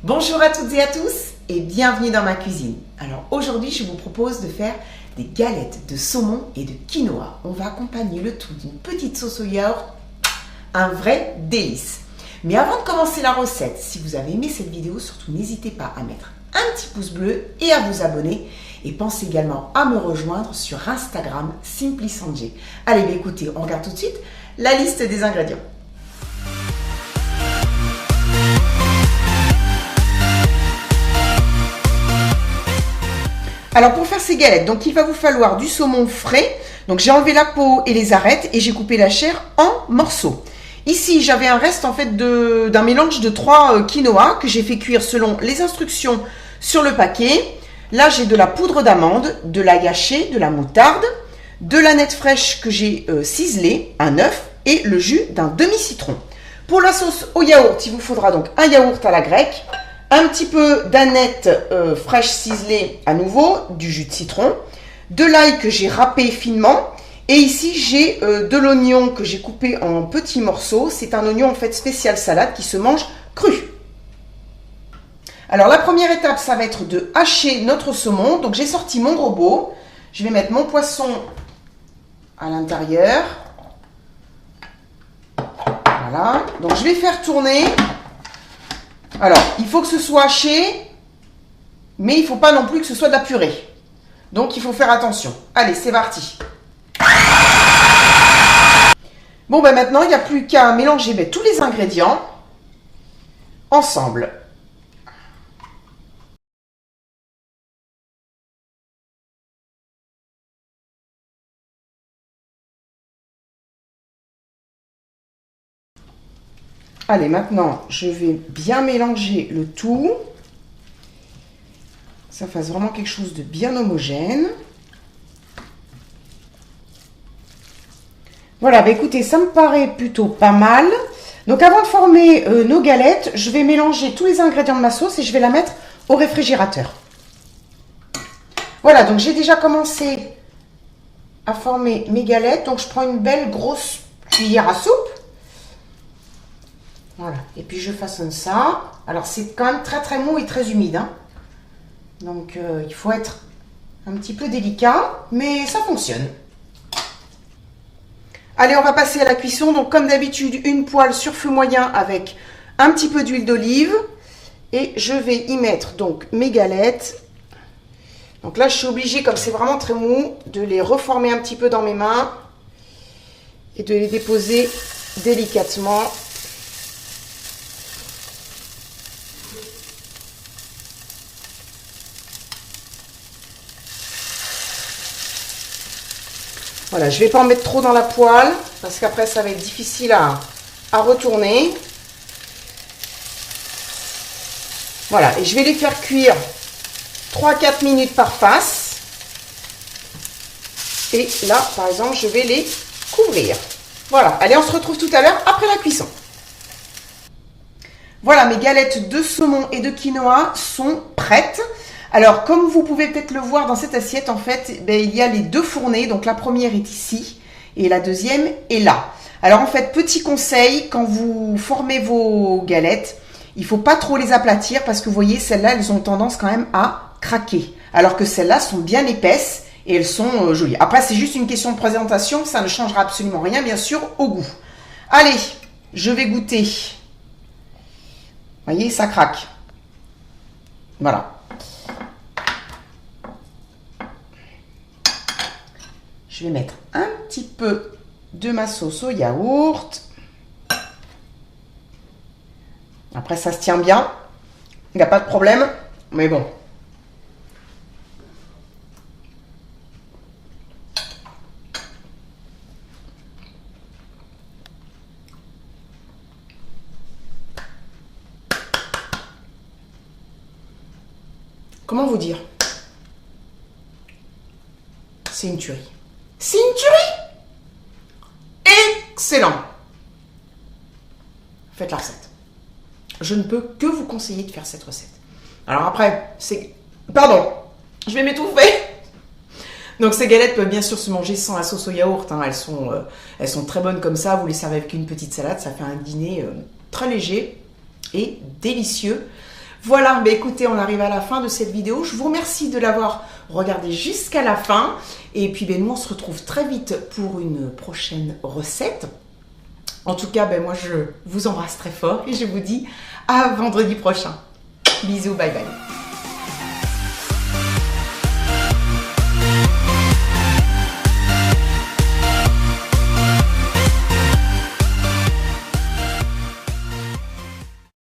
Bonjour à toutes et à tous et bienvenue dans ma cuisine. Alors aujourd'hui je vous propose de faire des galettes de saumon et de quinoa. On va accompagner le tout d'une petite sauce au yaourt, un vrai délice. Mais avant de commencer la recette, si vous avez aimé cette vidéo, surtout n'hésitez pas à mettre un petit pouce bleu et à vous abonner. Et pensez également à me rejoindre sur Instagram Simply Sanjay. Allez, écoutez, on regarde tout de suite la liste des ingrédients. Alors pour faire ces galettes, donc il va vous falloir du saumon frais. Donc j'ai enlevé la peau et les arêtes et j'ai coupé la chair en morceaux. Ici j'avais un reste en fait d'un mélange de 3 quinoa que j'ai fait cuire selon les instructions sur le paquet. Là j'ai de la poudre d'amande, de l'ail haché, de la moutarde, de l'aneth fraîche que j'ai ciselée, un œuf et le jus d'un demi-citron. Pour la sauce au yaourt, il vous faudra donc un yaourt à la grecque, un petit peu d'aneth fraîche ciselée à nouveau, du jus de citron, de l'ail que j'ai râpé finement et ici j'ai de l'oignon que j'ai coupé en petits morceaux. C'est un oignon en fait spécial salade qui se mange cru. Alors la première étape, ça va être de hacher notre saumon. Donc j'ai sorti mon robot, je vais mettre mon poisson à l'intérieur. Voilà, donc je vais faire tourner. Alors, il faut que ce soit haché, mais il ne faut pas non plus que ce soit de la purée. Donc, il faut faire attention. Allez, c'est parti. Bon, ben maintenant, il n'y a plus qu'à mélanger tous les ingrédients ensemble. Allez, maintenant, je vais bien mélanger le tout. Que ça fasse vraiment quelque chose de bien homogène. Voilà, bah écoutez, ça me paraît plutôt pas mal. Donc, avant de former nos galettes, je vais mélanger tous les ingrédients de ma sauce et je vais la mettre au réfrigérateur. Voilà, donc j'ai déjà commencé à former mes galettes. Donc, je prends une belle grosse cuillère à soupe. Voilà, et puis je façonne ça. Alors c'est quand même très mou et très humide, hein. Donc il faut être un petit peu délicat, mais ça fonctionne. Allez, on va passer à la cuisson. Donc comme d'habitude, une poêle sur feu moyen avec un petit peu d'huile d'olive. Et je vais y mettre donc mes galettes. Donc là, je suis obligée, comme c'est vraiment très mou, de les reformer un petit peu dans mes mains. Et de les déposer délicatement. Voilà, je ne vais pas en mettre trop dans la poêle parce qu'après ça va être difficile à retourner. Voilà, et je vais les faire cuire 3-4 minutes par face. Et là, par exemple, je vais les couvrir. Voilà, allez, on se retrouve tout à l'heure après la cuisson. Voilà, mes galettes de saumon et de quinoa sont prêtes. Alors, comme vous pouvez peut-être le voir dans cette assiette, en fait, il y a les deux fournées. Donc, la première est ici et la deuxième est là. Alors, en fait, petit conseil, quand vous formez vos galettes, il ne faut pas trop les aplatir parce que vous voyez, celles-là, elles ont tendance quand même à craquer. Alors que celles-là sont bien épaisses et elles sont jolies. Après, c'est juste une question de présentation. Ça ne changera absolument rien, bien sûr, au goût. Allez, je vais goûter. Vous voyez, ça craque. Voilà. Je vais mettre un petit peu de ma sauce au yaourt. Après, ça se tient bien. Il n'y a pas de problème. Mais bon. Comment vous dire? C'est une tuerie. C'est une tuerie! Excellent! Faites la recette. Je ne peux que vous conseiller de faire cette recette. Alors après, c'est... Pardon, je vais m'étouffer. Donc ces galettes peuvent bien sûr se manger sans la sauce au yaourt, hein. Elles sont très bonnes comme ça. Vous les servez avec une petite salade, ça fait un dîner très léger et délicieux. Voilà, mais écoutez, on arrive à la fin de cette vidéo. Je vous remercie de l'avoir regardé jusqu'à la fin. Et puis, ben, nous, on se retrouve très vite pour une prochaine recette. En tout cas, ben, moi, je vous embrasse très fort et je vous dis à vendredi prochain. Bisous, bye bye.